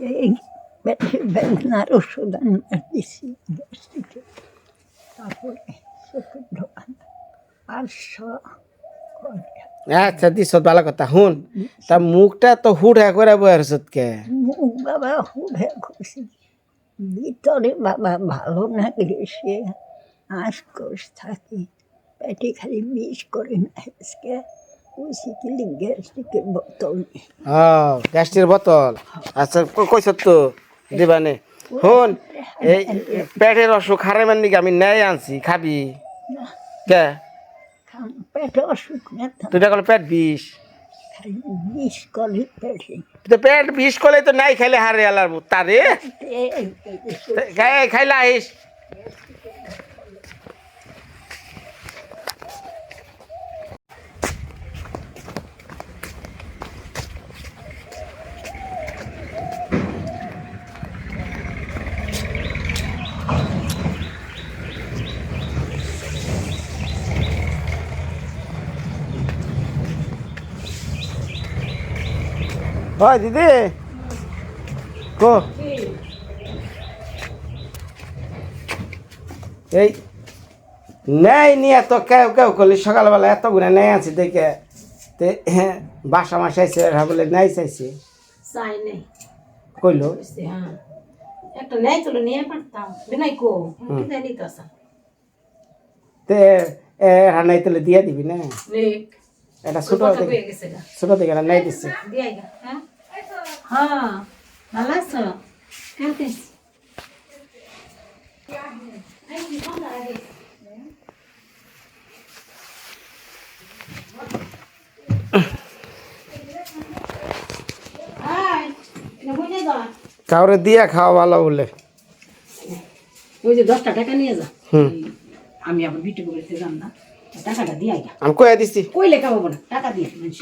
এই পেটের বেদনার ওষুধ আমি দিছি তারপরে চোখের দোকান 500 আচ্ছা দিস ভালো কথা হুন তা মুখটা তো হুড়া করে বয়ার কে মুখ বাবা হুড়ে খুশি ভিতরে বাবা ভালো না গ্রীষ্মে আঁশকোষ থাকে পেটে খালি বিষ করে না আজকে ওইসিকিলি গ্যাস্ট্রিকের বোতল গ্যাসটির বোতল আচ্ছা কইস তো দিবানে হুন এই পেটের অসুখ হারে মাননি আমি নেই আনছি খাবি কে পেটে অসুখ না তুই দেখল পেট বিষ খালি বিষ করে পেটে তো পেট বিষ করলে তো নাই খাইলে হারে আলার তারে খাইলে আইস হয় দিদি কো এই নেই নিয়ে তো কেউ কেউ করলি সকালবেলা এত গুণে নেই আছি দেখে তে হ্যাঁ বাসা মাস আইসে বলে নাই চাইছে চাই নেই কইলো হ্যাঁ একটা নেই তো নিয়ে পারতাম বিনাই কো কিনে নিতে আসা তে রান্নাই তেলে দিয়ে দিবি না এটা ছোট ছোট থেকে রান্নাই দিচ্ছে দিয়ে হ্যাঁ হ্যাঁ ভালো আছো কেমন কাউরে দিয়া খাওয়া ভালো বলে ওই যে 10 টাকা নিয়ে যা আমি আবার বিটে বলেতে যাম না টাকাটা দিয়ে আইগা আমি কইয়া দিছি কইলে খাবো না টাকা দিয়ে মানুষ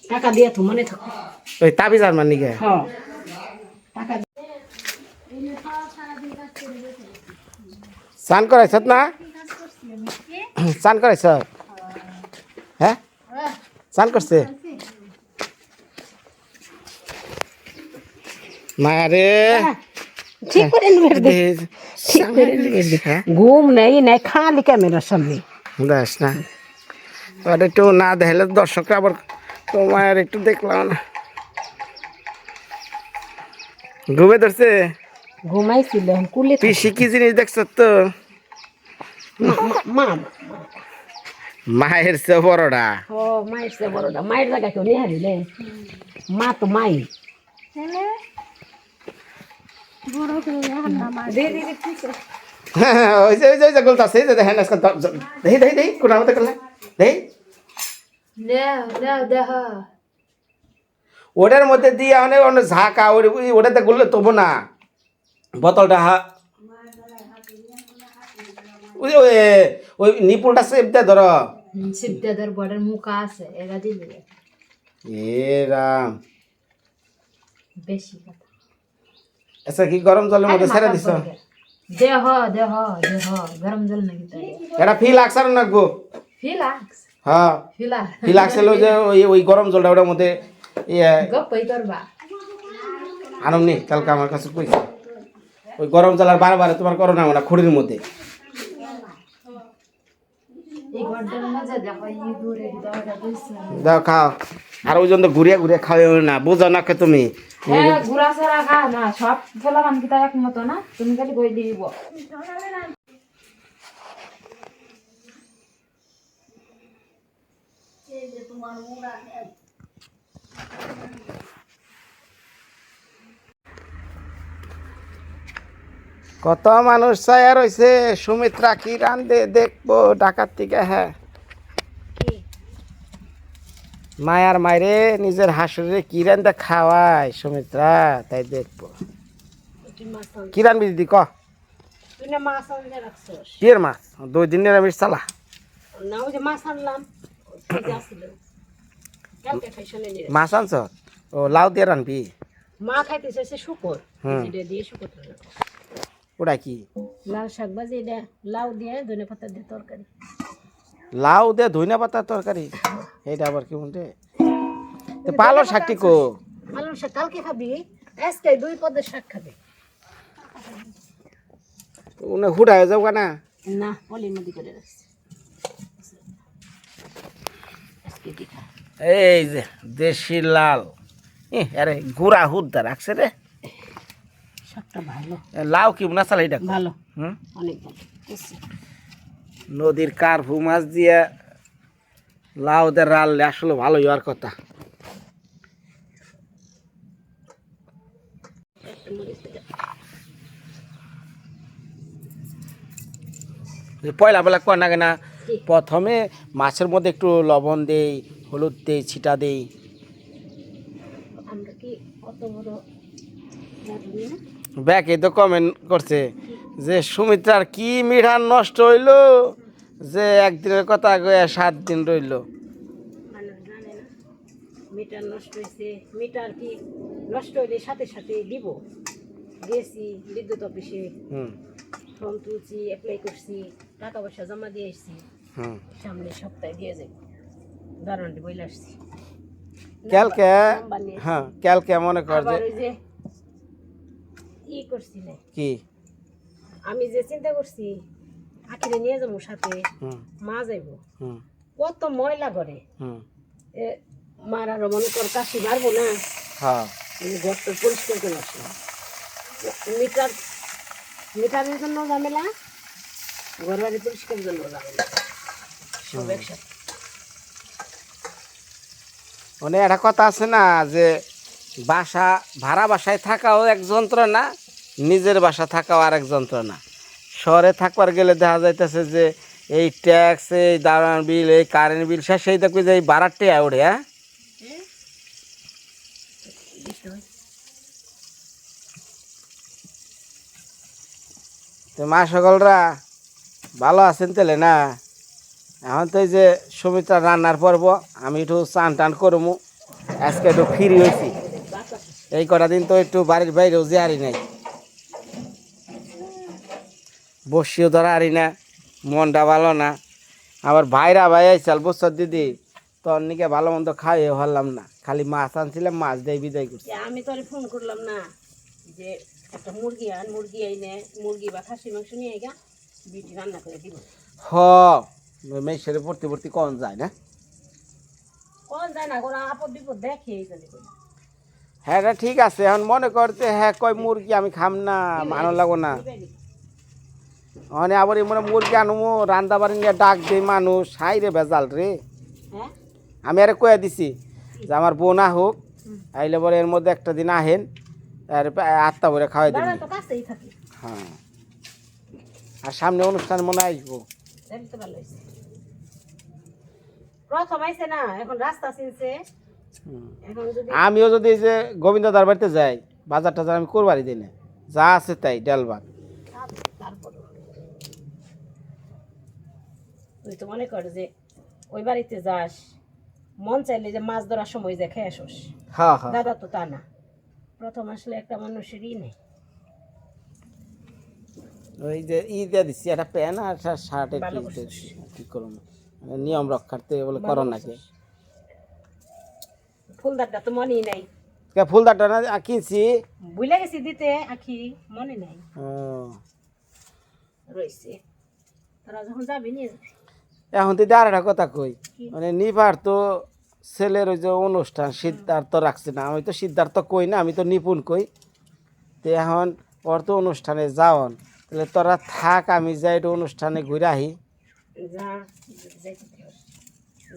টাকা দিয়ে তো মনে থাকো ওই তাবিজ আর মানি গে হ্যাঁ টাকা চান করাইছ না চান করাইছ হ্যাঁ চান করছে মারে ঠিক করে নিবে দে ঠিক করে নিবে ঘুম নেই নাই খালি ক্যামেরার সামনে দাস না আর একটু না দেখলে দর্শকরা আবার তোমার একটু দেখলাম না ঘুমে ধরছে ঘুমাইছিল কুলে পিসি কি জিনিস দেখছ তো মা মায়ের চেয়ে বড়টা ও মায়ের সে বড়টা মায়ের জায়গা কেউ নিয়ে হারিলে মা তো মাই ওই যে গলতা সেই যে দেখেন আজকাল দেখি দেখি দেখি কোন আমাদের করলে দেখি ওটার মধ্যে দিয়ে অনেক অনেক ঝাঁকা ওটাতে গুললে তবু না বোতলটা ওই ওই নিপুলটা সেপ দে ধর সিদ্ধাদার বড়ের মুখ আছে এরা দিলে এ রাম বেশি কথা আচ্ছা কি গরম জলের মধ্যে ছেড়ে দিছ দেহ দেহ দেহ গরম জল নাকি তাই এটা ফি লাগছে না গো ফিলাক্স হ্যাঁ ফি লাগছে যে ওই গরম জলটা ওটার মধ্যে গপ্পই করবা আনমনি কালকে আমার কাছে কইছে ওই গরম জল আর বারবার তোমার করো না মানে খড়ির মধ্যে এই ঘন্টার মজা দেখো এই দূরে দাওটা দিছে দাও খাও আর ওই জন্য ঘুরিয়ে ঘুরিয়ে খাওয়াও না বুঝো না কে তুমি হ্যাঁ ঘুরা সারা খা না সব ফলা মান কি তা এক মত না তুমি খালি কই দিব কত মানুষ চায়া রয়েছে সুমিত্রা কি রান্ধে দেখবো ডাকাত থেকে হ্যাঁ মায়ার মায়েরে নিজের হাসুরে কি রান্ধে খাওয়ায় সুমিত্রা তাই দেখবো কি রানবি দিদি ক তুই না মাছ আনলে রাখছস কিয়ের মাছ 2 দিন নিরামিষ চালা না ওই যে মাছ আনলাম আসছিল কালকে খাইছলে নিয়ে মাছ আনছ ও লাউ দিয়ে রানবি মা খাইতেছে সে শুকর এটা দিয়ে শুকর ওটা কি লাল শাক ভাজি এটা লাউ দিয়ে ধনে পাতা দিয়ে তরকারি লাউ দিয়ে ধনিয়া পাতার তরকারি এইটা আবার কি বলতে তো পালং শাকটি কো পালং শাক কালকে খাবি, আজকে 2 পদের শাক খাবি। উনি হুড়া হয়ে যাও না না পলির মধ্যে করে রাখছি আজকে কি খা। এই যে দেশি লাল আরে গুড়া হুদ্দা রাখছে রে শাকটা ভালো, লাউ কি না চালাই ডাক ভালো, হুম অনেক ভালো। বুঝছি? নদীর কার্ফু মাছ দিয়া লাউ দে রাললে আসলে ভালো হওয়ার কথা। পয়লা বেলা কয় না কেনা প্রথমে মাছের মধ্যে একটু লবণ দেই, হলুদ দেই, ছিটা দেই। আমরা কি অত বড় রাঁধুনি না? ব্যাকে তো কমেন্ট করছে যে সুমিত্রার কি মিঠান নষ্ট হইলো যে একদিনের কথা কয়ে 7 দিন রইলো। মানুষ জানে না মিটার নষ্ট হয়েছে, মিটার কি নষ্ট হইলে সাথে সাথে দিব। গেছি বিদ্যুৎ অফিসে, হুম ফর্ম তুলছি, অ্যাপ্লাই করছি, টাকা পয়সা জমা দিয়ে এসছি, হুম সামনে সপ্তাহে দিয়ে যাবো। দারুণটি বইলে আসছি। কালকে নাম্বার নিয়ে এসছি। হ্যাঁ কালকে মনে কর যে আবার ওই যে ই করছি না, কি আমি যে চিন্তা করছি আখিরে নিয়ে যাবো সাথে, হুম মা যাইব, হুম কত ময়লা করে হুম এ, মার আরো মনে কর কাশি মারবো না, হ্যাঁ ঘরটা পরিষ্কার করে আসি। মিটার মিটারের জন্য ঝামেলা, ঘর বাড়ি পরিষ্কারের জন্য ঝামেলা, সব একসাথে। মানে একটা কথা আছে না যে বাসা ভাড়া বাসায় থাকাও এক যন্ত্রণা, নিজের বাসা থাকাও আর এক যন্ত্রণা। শহরে থাকবার গেলে দেখা যাইতেছে যে এই ট্যাক্স, এই দালান বিল, এই কারেন্ট বিল সেই দেখবি যে এই ভাড়ার টেয়া ওঠে। হ্যাঁ তো মা সকলরা ভালো আছেন তাহলে না? এখন তো এই যে সুমিত্রা রান্নার পর্ব, আমি একটু চান টান করবো, আজকে একটু ফ্রি হয়েছি। এই কটা দিন তো একটু বাড়ির বাইরেও যে আরি নাই, বসিও ধরা আরি না, মনটা ভালো না। আবার ভাইরা ভাই আইসাল বছর দিদি তোর নিকে ভালো মন্দ খাইয়ে হলাম না, খালি মাছ আনছিলাম, মাছ দিয়ে বিদায় করছি। আমি তোরে ফোন করলাম না যে একটা মুরগি আন, মুরগি আইনে মুরগি বা খাসি মাংস নিয়ে গা বিটি রান্না করে দিব। হ মেয়ের ভর্তি ভর্তি কন যায় না? কোন যায় না, কোনো আপদ বিপদ দেখে এই জানি করে। হ্যাঁ রে, ঠিক আছে। এখন মনে করতে হ্যাঁ কয় মুরগি আমি খাম না, ভালো লাগো না। মানে আবার মনে মুরগি আনবো, রান্না বাড়ি নিয়ে ডাক দেই মানুষ, হাই রে বেজাল রে। হ্যাঁ আমি আরে কয়ে দিছি যে আমার বোন হোক, আইলে পরে এর মধ্যে একটা দিন আহেন, আর 8টা করে খাওয়াই দিন। বাড়া তো কাছেই থাকে, হ্যাঁ, আর সামনে অনুষ্ঠান মনে হয় আসবো। তাহলে তো ভালো হয়েছে। প্রথম আইছে না, এখন রাস্তা চিনছে, এখন যদি আমিও যদি এই যে গোবিন্দদার বাড়িতে যাই, বাজার টাজার আমি করবারই দিই না, যা আছে তাই ডাল ভাত। তারপর তুই তো মনে কর যে ওই বাড়িতে যাস, মন চাইলে যে মাছ ধরার সময় যে খেয়ে আসস। হ্যাঁ হ্যাঁ, দাদা তো তা না, প্রথম আসলে একটা মানুষেরই নেই। ওই যে দিয়ে দিচ্ছি একটা প্যান্ট আর শার্টের ভালো পিস করছিস। দিচ্ছি, কি করুন নিয়ম রক্ষার্থে বলে করো নাকি। ফুলদারটা তো মনেই নাই, ফুলদারটা না কিনছি, ভুলে গেছি দিতে, আখি মনে নাই ও, রয়েছে। তোরা যখন যাবি নিয়ে যাবি। এখন তুই আর একটা কথা কই, মানে নিবার তো ছেলের ওই যে অনুষ্ঠান সিদ্ধার্থ রাখছে না, আমি তো সিদ্ধার্থ কই না, আমি তো নিপুণ কই। তো এখন ওর তো অনুষ্ঠানে যাওন, তাহলে তোরা থাক, আমি যাই একটু অনুষ্ঠানে ঘুরে আহি। যা যাইতে পারিস।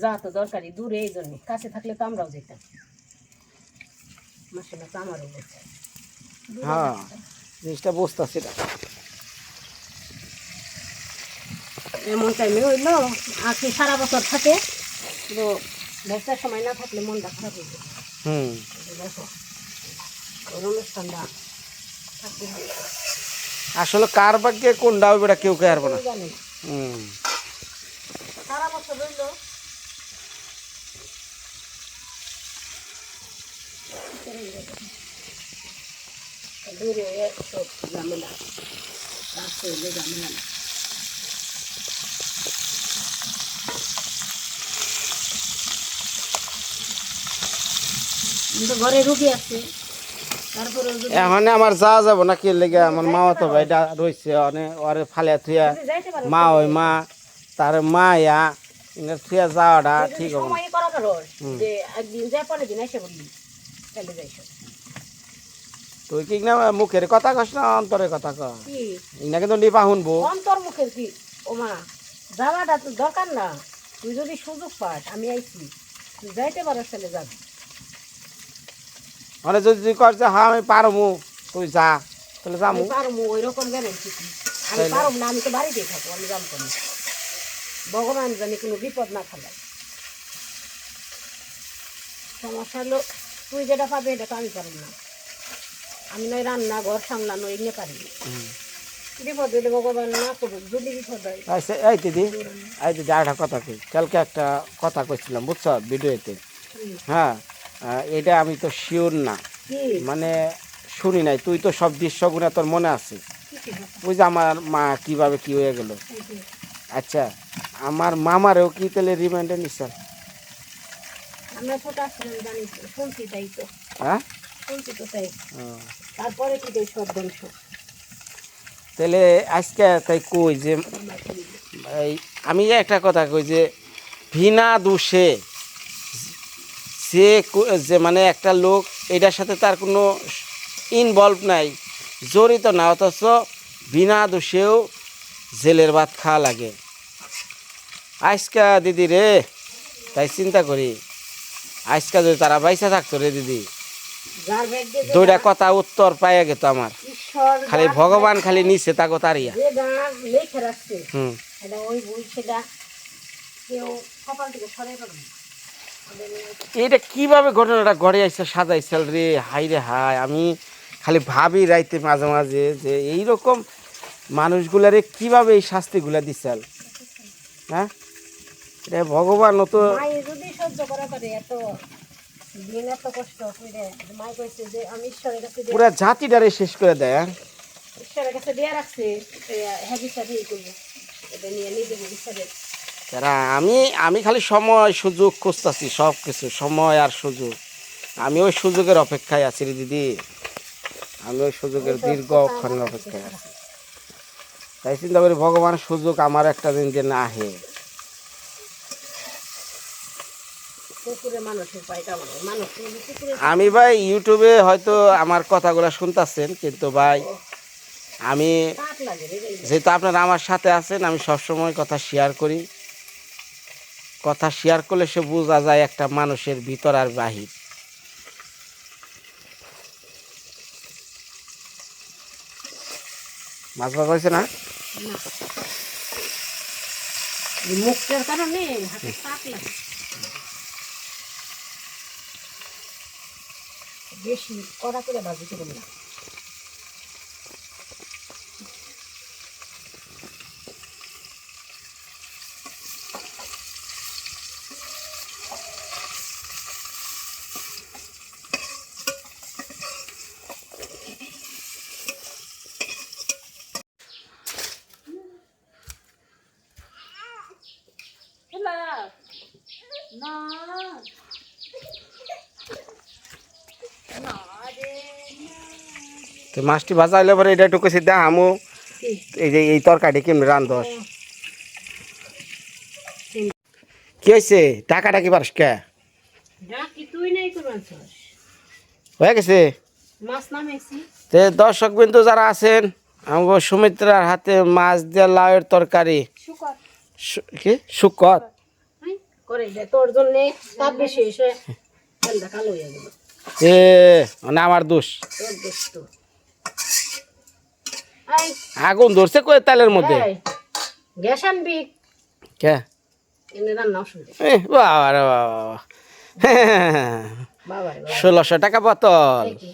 যা তো দরকারি, দূরে এই জন্যে, কাছে থাকলে তো আমরাও যেতাম। মাসে মাসে আমারও বলছে হ্যাঁ, জিনিসটা বুঝতেছি না। এমন টাইমে হইলো আখি সারা বছর থাকে, তো ব্যবসার সময় না থাকলে মনটা খারাপ হয়ে যায়। হুম, দেখো ওর অনুষ্ঠানটা থাকতে হবে। আসলে কার ভাগ্যে কোনটা হবে এটা কেউ কে পারবো না। জানি না, হুম, সারা বছর রইলো দূরে সব ঝামেলা, কাছে হইলে ঝামেলা না। কিন্তু ঘরে রুগী আছে তারপরে এখন আমার যাওয়া যাবো না কি লেগে আমার মা তো ভাইটা রয়েছে অনেক ওরে ফালিয়া থুয়া যাইতে পারো মা ওই মা তার মা ইয়া থুয়া যাওয়াটা ঠিক হবে না। সময় করা করো যে একদিন যাই পরের দিন এসে বললি তাহলে যাইছো তুই কি না মুখের কথা কস না অন্তরের কথা কস কি ইনা কিন্তু নিপা শুনবো অন্তর মুখের কি ও মা যাওয়াটা তো দরকার না তুই যদি সুযোগ পাস আমি আইছি তুই যাইতে পারস তাহলে যাবি মানে যদি তুই কর যে হ্যাঁ আমি পারমু তুই যা তাহলে যামু আমি পারবো ওই রকম গ্যারেন্টি আমি পারব না আমি তো বাড়িতেই থাকবো আমি জানতো না ভগবান জানি কোনো বিপদ না ফেলায় সমস্যা হলো তুই যেটা পাবে এটা তো আমি পারব না আমি নয় রান্না ঘর সামলানো এগুলো পারি বিপদ হলে ভগবান না করুক যদি বিপদ হয় আচ্ছা এই দিদি একটা কথা কই কালকে একটা কথা কইছিলাম বুঝছো ভিডিওতে হ্যাঁ এটা আমি তো শিওর না কি মানে শুনি নাই তুই তো সব দৃশ্যগুলো তোর মনে আছে ওই যে আমার মা কিভাবে কি হয়ে গেল আচ্ছা আমার মামারেও কি তাহলে রিমান্ডে নিচ্ছেন আমরা ছোট আসলাম জানি তো, শুনছি তাই তো হ্যাঁ শুনছি তো তাই ও, তারপরে কি তাই সব ধ্বংস তাহলে আজকে তাই কই যে এই আমি যে একটা কথা কই যে বিনা দোষে যে মানে একটা লোক এটার সাথে তার কোনো ইনভলভ নাই জড়িত না অথচ বিনা দোষেও জেলের ভাত খাওয়া লাগে আজকা দিদি রে তাই চিন্তা করি আজকা যদি তারা বাইসা থাকতো রে দিদি যার ভাগ্যে যে দুইটা কথা উত্তর পাইয়া গেত আমার ঈশ্বর খালি ভগবান খালি নিচে তাকে তারিয়া যে গান লেখে রাখছে হুম এটা ওই বই সেটা কেউ কপাল থেকে সরে পাবে না এটা কিভাবে ঘটনাটা ঘটে আসছে সাজাইছিল রে হাই রে হাই আমি খালি ভাবি রাইতে মাঝে মাঝে যে এইরকম মানুষগুলারে কিভাবে এই শাস্তিগুলা দিচ্ছিল হ্যাঁ এটা ভগবান তো মায়ে যদি সহ্য করা পারে এত দিন এত কষ্ট করে মাই কইছে যে আমি ঈশ্বরের কাছে দিয়ে- পুরা জাতিটারে শেষ করে দেয় হ্যাঁ? ঈশ্বরের কাছে দিয়ে রাখছে হ্যাঁ বিচার এই করবো এটা নিয়ে নিজে বিচারে তারা আমি খালি সময় সুযোগ খুঁজতেছি সব কিছু সময় আর সুযোগ আমি ওই সুযোগের অপেক্ষায় আছি রে দিদি আমি ওই সুযোগের দীর্ঘক্ষণের অপেক্ষায় আছি তাই চিন্তা করি ভগবানের সুযোগ আমার একটা দিন যে না আহে পুকুরে মানুষের পায়টা বলে মানুষ যদি পুকুরে আমি ভাই ইউটিউবে হয়তো আমার কথাগুলো শুনতেছেন কিন্তু ভাই আমি পাপ লাগে রে যেহেতু আপনারা আমার সাথে আছেন আমি সবসময় কথা শেয়ার করি কথা শেয়ার করলে সে বোঝা যায় একটা মানুষের ভিতর আর বাহির মাছ ভাগ হয়েছে না এই মুখটার কারণে হাতে পাপ লাগে বেশি কড়া করে ভাজি করে না তো মাছটি ভাজা হইলে পরে এটা একটু কষি দেখ আমু এই যে এই তরকারি কেমনি রান্ধস কি হয়েছে টাকাটা কি পারস কে ডাকি তুই নাই তো মানছস হয়ে গেছে মাছ নামাইছি তে দর্শক বিন্দু যারা আছেন আমাকে সুমিত্রার হাতে মাছ দিয়ে লাউয়ের তরকারি শুকর কি শুকর করে দে তোর জন্য তাপ বেশি এসে তেলটা কালো হয়ে গেল এ মানে আমার দোষ তোর দোষ তো এই আগুন ধরছে কই তেলের মধ্যে এই, গ্যাস আনবি কে এনে রান্না অসুবিধা বাবা রে বাবা বাবা 1600 টাকা বোতল কি